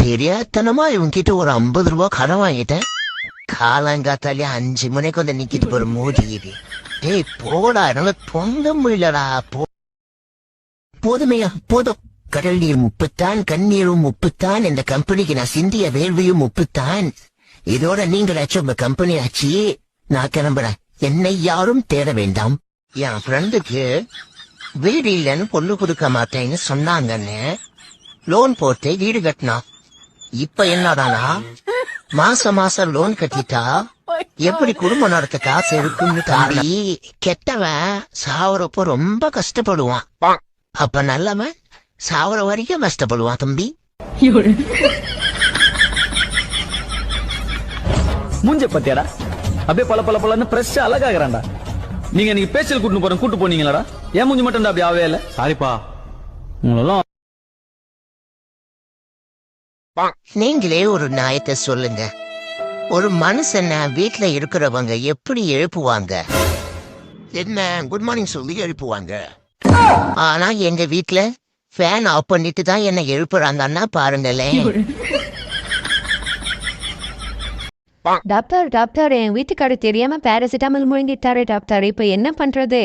தெரியாதனமா இவன்கிட்ட ஒரு 50 ரூபாய் கடன் வாங்கிட்டேன். காலங்காத்தாலே 5 மணிக்கு வந்து நிக்கிட்டு போற மோதி இது. டேய் போடா, என்னால தொங்க முடியலடா. போதுமையா போதும். கடல் நீர் முப்புத்தான், கண்ணீரும் முப்புத்தான், இந்த கம்பெனிக்கு நான் சிந்திய வேள்வியும் முப்புத்தான். இதோட நீங்களாச்சும் உங்க கம்பெனி ஆச்சு. நான் கிளம்புறேன். என்னை யாரும் தேட வேண்டாம். என் ஃப்ரெண்டுக்கு வீடு இல்லைன்னு பொண்ணு கொடுக்க மாட்டேன்னு சொன்னாங்கன்னு லோன் போட்டு வீடு கட்டினா. இப்ப என்னடானா மாசம் மாசம் லோன் கட்டிட்டா எப்படி குடும்பம் நடத்த காசு இருக்குன்னு தாண்டி கெட்டவன் சாவரப்போ ரொம்ப கஷ்டப்படுவான். அப்ப நல்லவன் சாவர வரைக்கும் கஷ்டப்படுவான் தம்பி. மூஞ்ச பத்தியாடா அப்படியே பல பல பலன்னு பிரஷ் அழகாகிறான்டா. நீங்க நீங்க பேச்சல் கூட்டு போனீங்களாடா? ஏன் மூஞ்சி மட்டும் அப்படி ஆவே இல்ல? சாரிப்பா. உங்களெல்லாம் நீங்களே ஒரு நியாயத்தை சொல்லுங்க. ஒரு மனுஷன வீட்டுல இருக்கிறவங்க எப்படி எழுப்புவாங்க? என்ன குட் மார்னிங் சொல்லி எழுப்புவாங்க. ஆனா எங்க வீட்டுல ஃபேன் ஆஃப் பண்ணிட்டு தான் என்ன எழுப்புறாங்கன்னா பாருங்களேன். டாக்டர் டாக்டர், என் வீட்டுக்காரர் தெரியாம பாராசிட்டாமல் முழுங்கிட்டாரு டாக்டர். இப்ப என்ன பண்றது?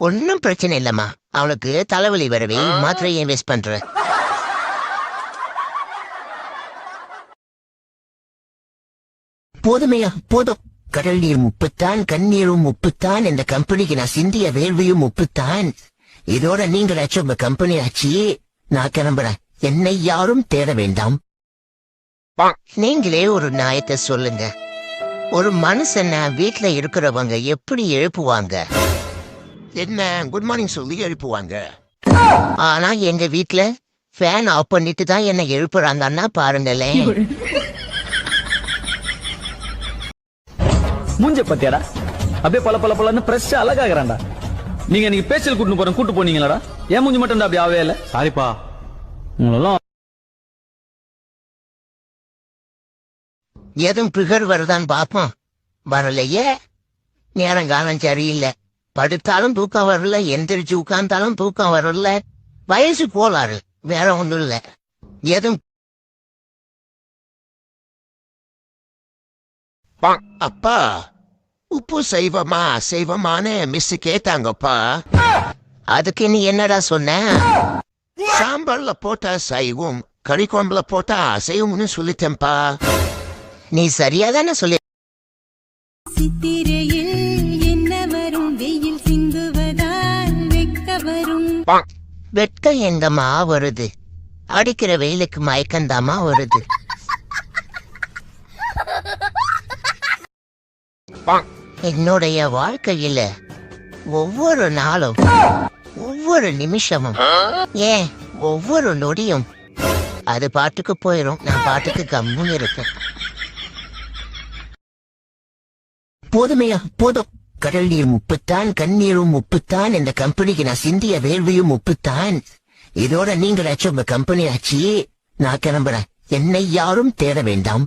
ஒன்னும் பிரச்சனை இல்லம்மா. அவனுக்கு தலைவலி வரவே மாத்திரையை வேஸ்ட் பண்ற. போதுமையா போதும். கடல் நீர் முப்புத்தான், கண்ணீரும் முப்புத்தான், இந்த கம்பெனிக்கு நான் சிந்திய வேள்வியும் முப்புத்தான். இதோட நீங்களாச்சும் உங்க கம்பெனி ஆச்சு. நான் கிளம்புறேன். என்னை யாரும் தேட வேண்டாம். நீங்களே ஒரு நியாயத்தை சொல்லுங்க. ஒரு மனுஷன வீட்டுல இருக்கிறவங்க எப்படி எழுப்புவாங்க? என்ன குட் மார்னிங் சொல்லி எழுப்புவாங்க. ஆனா எங்க வீட்டுல ஃபேன் ஆஃப் பண்ணிட்டு தான் என்ன எழுப்புறாங்கன்னா பாருங்களேன். மூஞ்ச பத்தியாடா அப்படியே பல பல பலன்னு பிரஷ் அழகாகிறான்டா. நீங்க நீங்க பேச்சல் கூட்டு போனீங்களாடா? ஏன் மூஞ்சி மட்டும் அப்படி ஆவே இல்ல? சாரிப்பா. உங்களெல்லாம் எதுவும் பிகர் வருதான்னு பாப்போம். வரலையே. நேரங்காலம் சரியில்லை. படுத்தாலும் தூக்கம் வரல, எந்திரிச்சு உட்கார்ந்தாலும் தூக்கம் வரல. வயசு கோளாறு, வேற ஒண்ணும் இல்ல. எதுவும் அப்பா உப்பு செய்வமான மிஸ் கேட்டாங்கப்பா. அதுக்கு நீ என்னடா சொன்ன? சாம்பார்ல போட்டா சைவம், கறி குழம்புல போட்டா அசைவம்னு சொல்லிட்டேன்பா. நீ சரியாதானே சொல்லி. சித்திரையில் என்ன வரும், வெயில் சிந்துவதால் வெட்க வரும். வெட்கம் எங்கம்மா வருது? அடிக்கிற வெயிலுக்கு மயக்கந்தாமா வருது. என்னுடைய வாழ்க்கையில ஒவ்வொரு நாளும், ஒவ்வொரு நிமிஷமும், ஏன் ஒவ்வொரு நொடியும் அது பாட்டுக்கு போயிரும். நான் பாட்டுக்கு கம்முன்னு இருக்கேன். போதுமையா போதும். கடல் நீர் முப்புத்தான், கண்ணீரும் முப்புத்தான், இந்த கம்பெனிக்கு நான் சிந்திய வேள்வியும் முப்புத்தான். இதோட நீங்களாச்சும் உங்க கம்பெனி ஆச்சு. நான் கிளம்புறேன். என்னை யாரும் தேட வேண்டாம்.